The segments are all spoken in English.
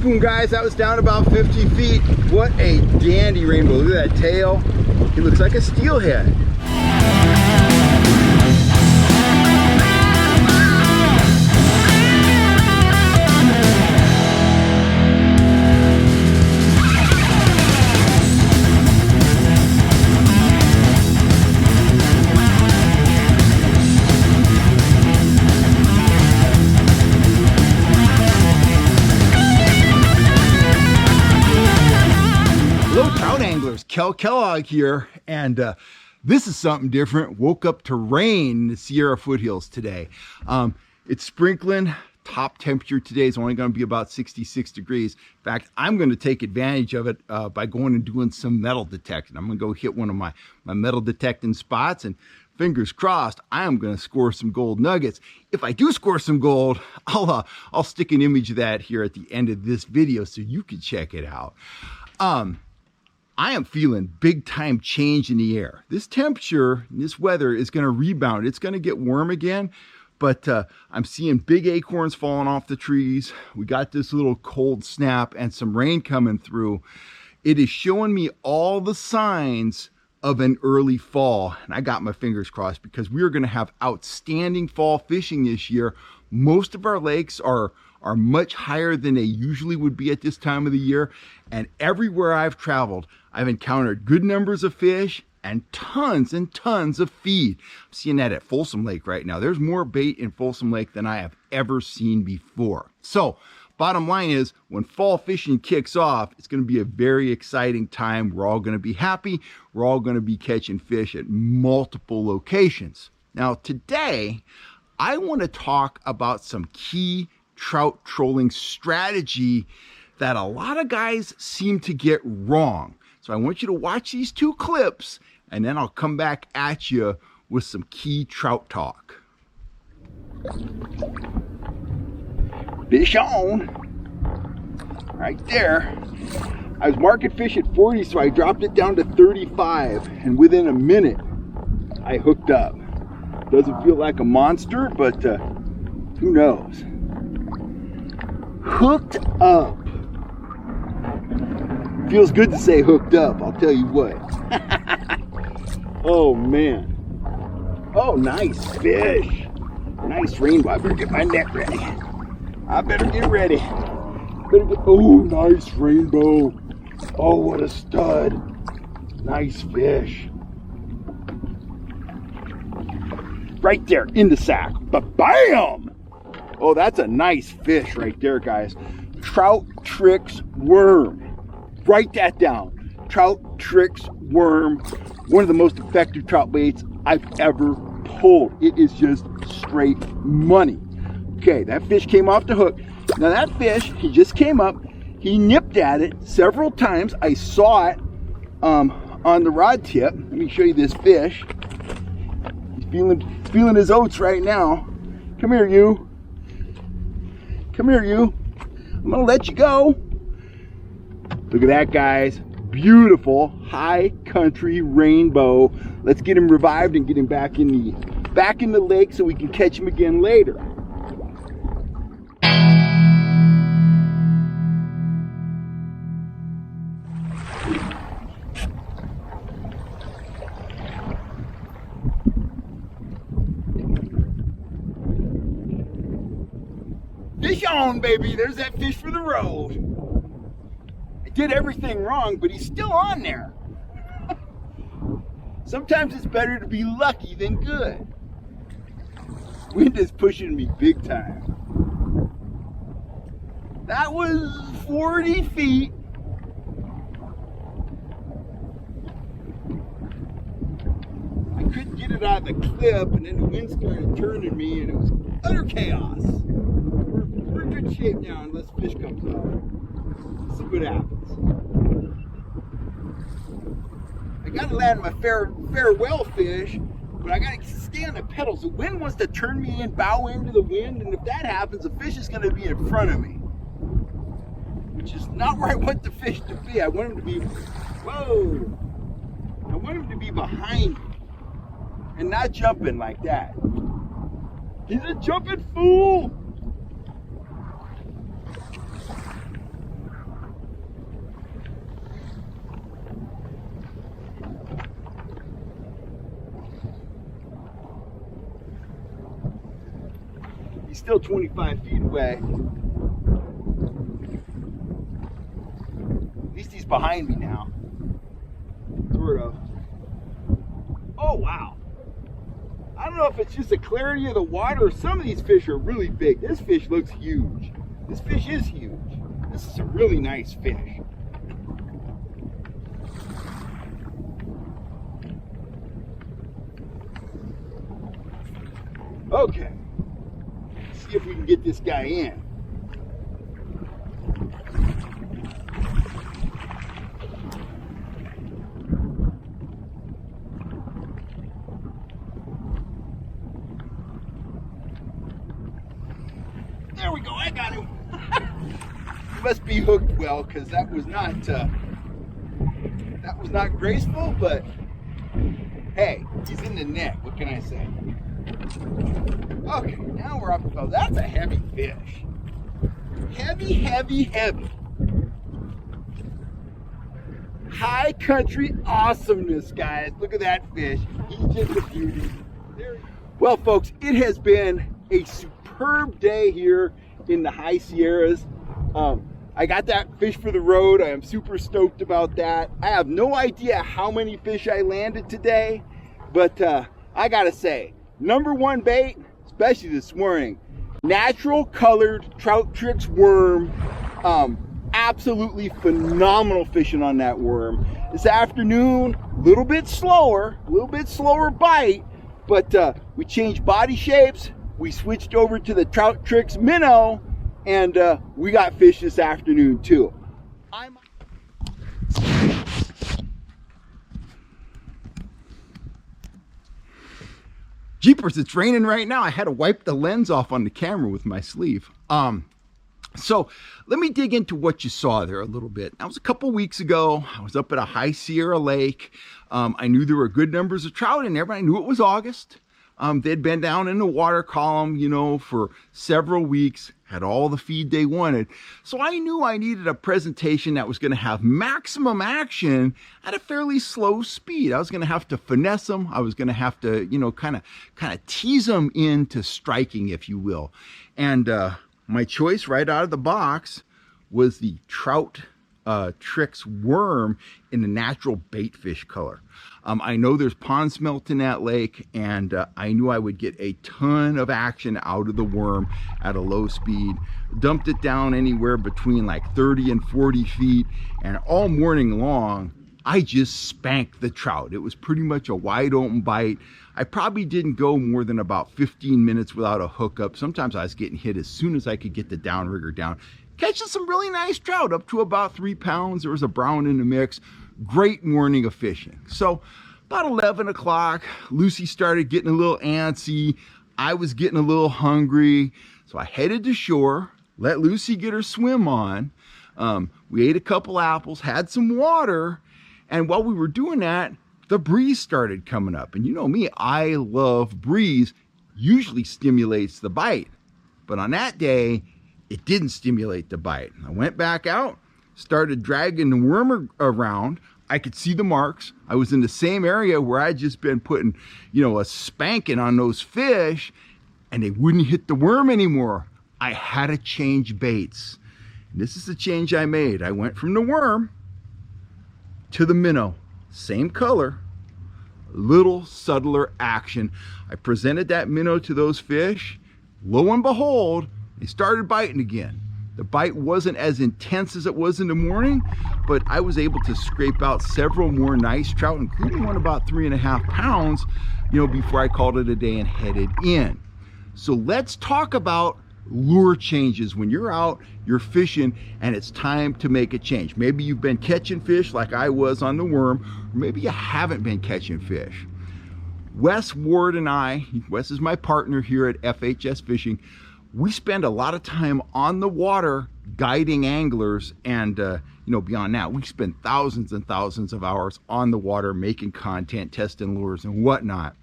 Boom, guys, that was down about 50 feet. What a dandy rainbow. Look at that tail. He looks like a steelhead. Kellogg here, and this is something different. Woke up to rain in the Sierra foothills today. It's sprinkling. Top temperature today is only going to be about 66 degrees. In fact, I'm going to take advantage of it by going and doing some metal detecting. I'm going to go hit one of my metal detecting spots, and fingers crossed, I am going to score some gold nuggets. If I do score some gold, I'll stick an image of that here at the end of this video so you can check it out. I am feeling big time change in the air. This temperature, this weather is going to rebound. It's going to get warm again, but I'm seeing big acorns falling off the trees. We got this little cold snap and some rain coming through. It is showing me all the signs of an early fall. And I got my fingers crossed because we are going to have outstanding fall fishing this year. Most of our lakes are much higher than they usually would be at this time of the year. And everywhere I've traveled, I've encountered good numbers of fish and tons of feed. I'm seeing that at Folsom Lake right now. There's more bait in Folsom Lake than I have ever seen before. So bottom line is, when fall fishing kicks off, it's going to be a very exciting time. We're all going to be happy. We're all going to be catching fish at multiple locations. Now today, I want to talk about some key trout trolling strategy that a lot of guys seem to get wrong. So I want you to watch these two clips, and then I'll come back at you with some key trout talk. Fish on. Right there. I was market fish at 40, so I dropped it down to 35, and within a minute, I hooked up. Doesn't feel like a monster, but who knows? Hooked up. Feels good to say hooked up, I'll tell you what. Oh man. Oh, nice fish. Nice rainbow. I better get my net ready. I better get ready. Oh, nice rainbow. Oh, what a stud. Nice fish. Right there in the sack. Ba-bam! Oh, that's a nice fish right there, guys. Trout, Trix, worm. Write that down. Trout, Trix, worm. One of the most effective trout baits I've ever pulled. It is just straight money. Okay, that fish came off the hook. Now that fish, he just came up. He nipped at it several times. I saw it on the rod tip. Let me show you this fish. He's feeling his oats right now. Come here, you. Come here, you. I'm gonna let you go. Look at that, guys. Beautiful high country rainbow. Let's get him revived and get him back in the lake so we can catch him again later. Fish on, baby. There's that fish for the road. I did everything wrong, but he's still on there. Sometimes it's better to be lucky than good. Wind is pushing me big time. That was 40 feet. I couldn't get it out of the clip, and then the wind started turning me, and it was utter chaos. We're in good shape now unless fish comes up. See what happens. I gotta land my farewell fish, but I gotta stay on the pedals. The wind wants to turn me in, bow into the wind, and if that happens, the fish is gonna be in front of me, which is not where I want the fish to be. I want him to be, whoa! I want him to be behind me and not jumping like that. He's a jumping fool! He's still 25 feet away. At least he's behind me now. Sort of. Oh, wow. I don't know if it's just the clarity of the water or some of these fish are really big. This fish looks huge. This fish is huge. This is a really nice fish. Okay. Let's see if we can get this guy in. There we go, I got him. He must be hooked well, because that was not graceful, but hey, he's in the net. What can I say? Okay, now we're up. Oh, that's a heavy fish. Heavy, heavy, heavy. High country awesomeness, guys. Look at that fish. He's just a beauty. Well, folks, it has been a superb day here in the high Sierras. I got that fish for the road. I am super stoked about that. I have no idea how many fish I landed today, but I gotta say, #1 bait, especially this morning, natural colored trout Trix worm. Absolutely phenomenal fishing on that worm. This afternoon, a little bit slower bite, but we changed body shapes. We switched over to the trout Trix minnow, and we got fish this afternoon too. Jeepers, it's raining right now. I had to wipe the lens off on the camera with my sleeve. So let me dig into what you saw there a little bit. That was a couple weeks ago. I was up at a high Sierra lake. I knew there were good numbers of trout in there, but I knew it was August. They'd been down in the water column, you know, for several weeks, had all the feed they wanted. So I knew I needed a presentation that was going to have maximum action at a fairly slow speed. I was going to have to finesse them. I was going to have to, you know, kind of tease them into striking, if you will. And my choice right out of the box was the trout Trix worm in the natural bait fish color. I know there's pond smelt in that lake, and I knew I would get a ton of action out of the worm at a low speed. Dumped it down anywhere between like 30 and 40 feet, and all morning long I just spanked the trout. It was pretty much a wide open bite. I probably didn't go more than about 15 minutes without a hookup. Sometimes I was getting hit as soon as I could get the downrigger down. Catching some really nice trout, up to about 3 pounds. There was a brown in the mix. Great morning of fishing. So about 11 o'clock, Lucy started getting a little antsy. I was getting a little hungry. So I headed to shore, let Lucy get her swim on. We ate a couple apples, had some water. And while we were doing that, the breeze started coming up. And you know me, I love breeze. Usually stimulates the bite. But on that day, it didn't stimulate the bite. I went back out, started dragging the worm around. I could see the marks. I was in the same area where I'd just been putting, you know, a spanking on those fish, and they wouldn't hit the worm anymore. I had to change baits. And this is the change I made. I went from the worm to the minnow. Same color, little subtler action. I presented that minnow to those fish. Lo and behold, they started biting again. The bite wasn't as intense as it was in the morning, but I was able to scrape out several more nice trout, including one about 3.5 pounds, you know, before I called it a day and headed in. So let's talk about lure changes. When you're out, you're fishing, and it's time to make a change. Maybe you've been catching fish like I was on the worm, or maybe you haven't been catching fish. Wes Ward and I, Wes is my partner here at FHS Fishing, we spend a lot of time on the water guiding anglers, and you know, beyond that, we spend thousands and thousands of hours on the water making content, testing lures and whatnot.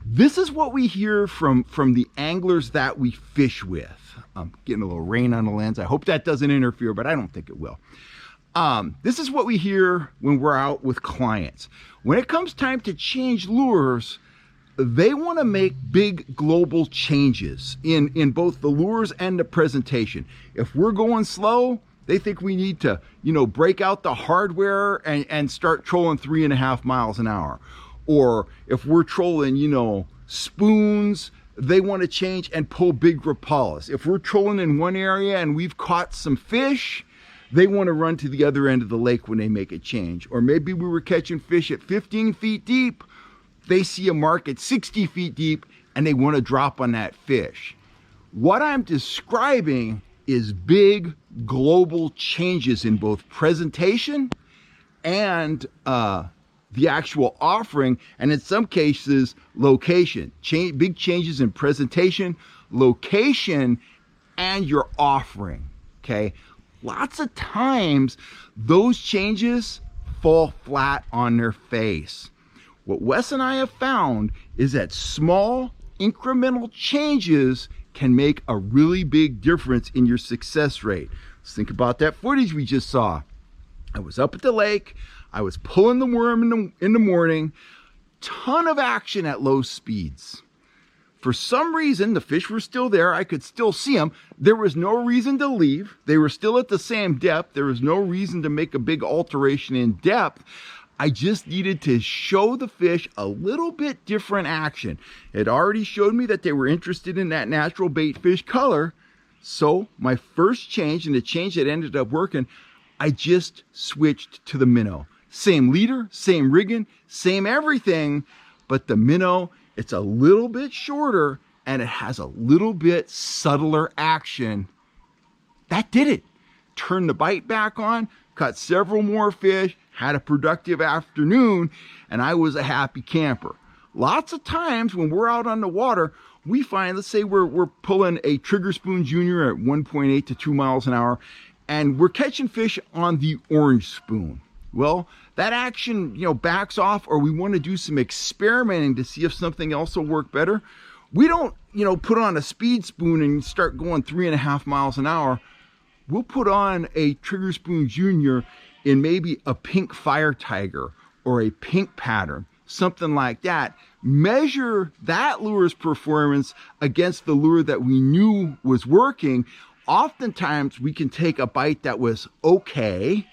This is what we hear from the anglers that we fish with. Getting a little rain on the lens. I hope that doesn't interfere, but I don't think it will. This is what we hear when we're out with clients. When it comes time to change lures, they want to make big global changes in both the lures and the presentation. If we're going slow, they think we need to, break out the hardware and start trolling 3.5 miles an hour. Or if we're trolling, spoons, they want to change and pull big Rapalas. If we're trolling in one area and we've caught some fish, they want to run to the other end of the lake when they make a change. Or maybe we were catching fish at 15 feet deep, they see a mark at 60 feet deep and they want to drop on that fish. What I'm describing is big global changes in both presentation and the actual offering, and in some cases, location. Big changes in presentation, location, and your offering, okay? Lots of times, those changes fall flat on their face. What Wes and I have found is that small incremental changes can make a really big difference in your success rate. Let's think about that footage we just saw. I was up at the lake, I was pulling the worm in the morning, ton of action at low speeds. For some reason, the fish were still there, I could still see them. There was no reason to leave. They were still at the same depth. There was no reason to make a big alteration in depth. I just needed to show the fish a little bit different action. It already showed me that they were interested in that natural bait fish color. So my first change, and the change that ended up working, I just switched to the minnow. Same leader, same rigging, same everything, but the minnow, it's a little bit shorter and it has a little bit subtler action. That did it. Turned the bite back on, caught several more fish, had a productive afternoon, and I was a happy camper. Lots of times when we're out on the water, we find, let's say we're pulling a trigger spoon junior at 1.8 to 2 miles an hour, and we're catching fish on the orange spoon. Well, that action, backs off, or we want to do some experimenting to see if something else will work better. We don't, put on a speed spoon and start going 3.5 miles an hour. We'll put on a trigger spoon junior in maybe a pink fire tiger or a pink pattern, something like that. Measure that lure's performance against the lure that we knew was working. Oftentimes we can take a bite that was okay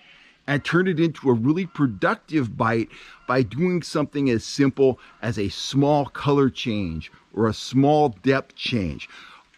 and turn it into a really productive bite by doing something as simple as a small color change or a small depth change.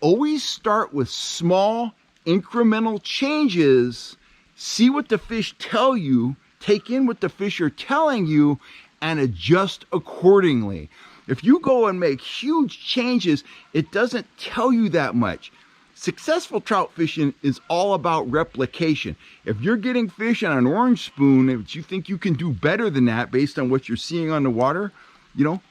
Always start with small incremental changes. See what the fish tell you, take in what the fish are telling you, and adjust accordingly. If you go and make huge changes, it doesn't tell you that much. Successful trout fishing is all about replication. If you're getting fish on an orange spoon, if you think you can do better than that based on what you're seeing on the water,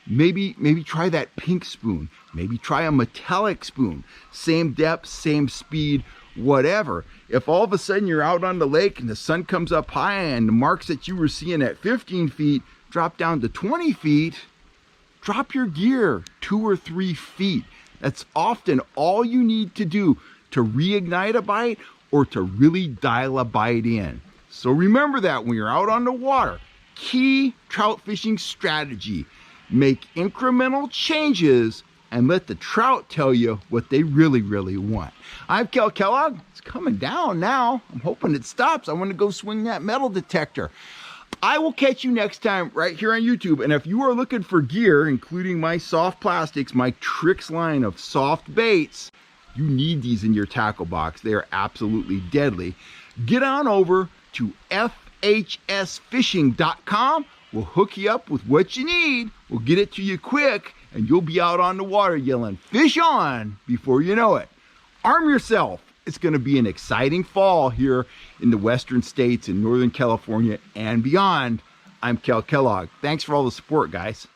maybe try that pink spoon. Maybe try a metallic spoon. Same depth, same speed, whatever. If all of a sudden you're out on the lake and the sun comes up high and the marks that you were seeing at 15 feet drop down to 20 feet, drop your gear 2 or 3 feet. That's often all you need to do to reignite a bite or to really dial a bite in. So remember that when you're out on the water. Key trout fishing strategy: make incremental changes and let the trout tell you what they really, really want. I'm Kel Kellogg. It's coming down now. I'm hoping it stops. I want to go swing that metal detector. I will catch you next time right here on YouTube. And if you are looking for gear, including my soft plastics, my Trix line of soft baits, you need these in your tackle box. They are absolutely deadly. Get on over to fhsfishing.com. We'll hook you up with what you need. We'll get it to you quick, and you'll be out on the water yelling, "Fish on," before you know it. Arm yourself. It's going to be an exciting fall here in the western states in Northern California and beyond. I'm Kel Kellogg. Thanks for all the support, guys.